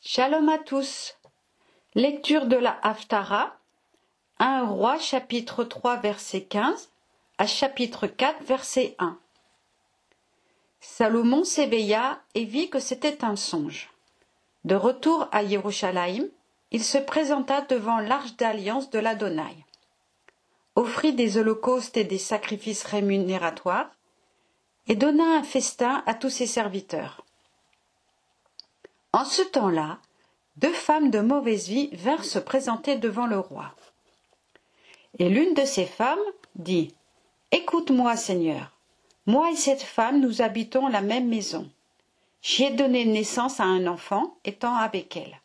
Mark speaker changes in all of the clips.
Speaker 1: Shalom à tous. Lecture de la Haftara, 1 Roi chapitre 3 verset 15 à chapitre 4 verset 1. Salomon s'éveilla et vit que c'était un songe. De retour à Yerushalayim, il se présenta devant l'arche d'alliance de l'Adonai, offrit des holocaustes et des sacrifices rémunérateurs et donna un festin à tous ses serviteurs. En ce temps-là, 2 femmes de mauvaise vie vinrent se présenter devant le roi. Et l'une de ces femmes dit : « Écoute-moi, Seigneur, moi et cette femme, nous habitons la même maison. J'y ai donné naissance à un enfant, étant avec elle.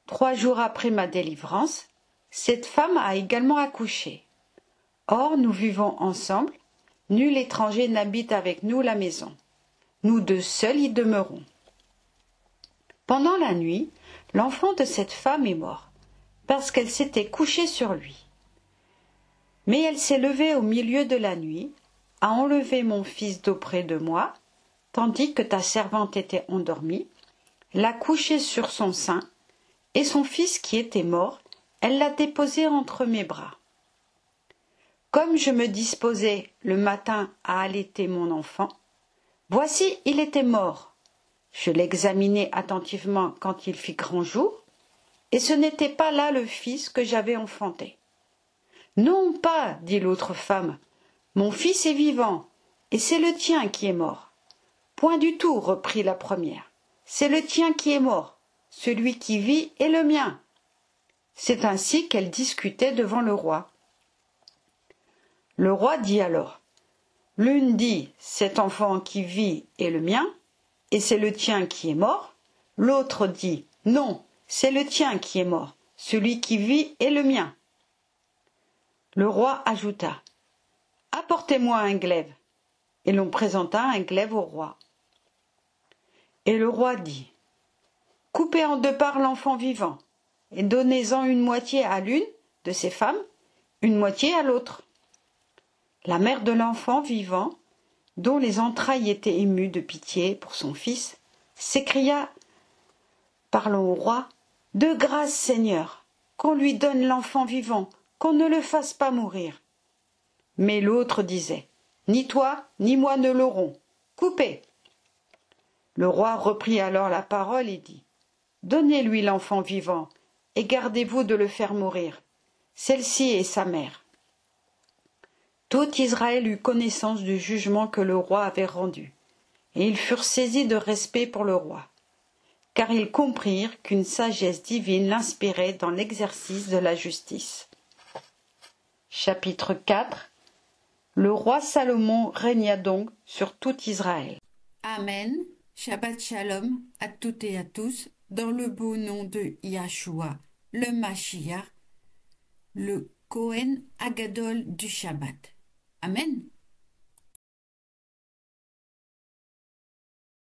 Speaker 1: 3 jours après ma délivrance, cette femme a également accouché. Or, nous vivons ensemble, nul étranger n'habite avec nous la maison. Nous 2 seuls y demeurons. Pendant la nuit, l'enfant de cette femme est mort, parce qu'elle s'était couchée sur lui. Mais elle s'est levée au milieu de la nuit, a enlevé mon fils d'auprès de moi, tandis que ta servante était endormie, l'a couché sur son sein, et son fils qui était mort, elle l'a déposé entre mes bras. Comme je me disposais le matin à allaiter mon enfant, voici, il était mort. Je l'examinai attentivement quand il fit grand jour, et ce n'était pas là le fils que j'avais enfanté. Non pas, dit l'autre femme, mon fils est vivant, et c'est le tien qui est mort. Point du tout, reprit la première, c'est le tien qui est mort, celui qui vit est le mien. C'est ainsi qu'elles discutaient devant le roi. Le roi dit alors, l'une dit, cet enfant qui vit est le mien, et c'est le tien qui est mort. L'autre dit, non, c'est le tien qui est mort, celui qui vit est le mien. Le roi ajouta, apportez-moi un glaive. Et l'on présenta un glaive au roi. Et le roi dit, coupez en 2 parts l'enfant vivant, et donnez-en une moitié à l'une de ces femmes, une moitié à l'autre. La mère de l'enfant vivant, dont les entrailles étaient émues de pitié pour son fils, s'écria, parlons au roi, de grâce, Seigneur, qu'on lui donne l'enfant vivant, qu'on ne le fasse pas mourir. Mais l'autre disait, ni toi, ni moi ne l'aurons, coupez. Le roi reprit alors la parole et dit, donnez-lui l'enfant vivant, et gardez-vous de le faire mourir. Celle-ci est sa mère. Tout Israël eut connaissance du jugement que le roi avait rendu, et ils furent saisis de respect pour le roi, car ils comprirent qu'une sagesse divine l'inspirait dans l'exercice de la justice. Chapitre 4. Le roi Salomon régna donc sur tout Israël.
Speaker 2: Amen. Shabbat Shalom à toutes et à tous, dans le beau nom de Yahshua, le Mashiach, le Kohen Agadol du Shabbat. Amen.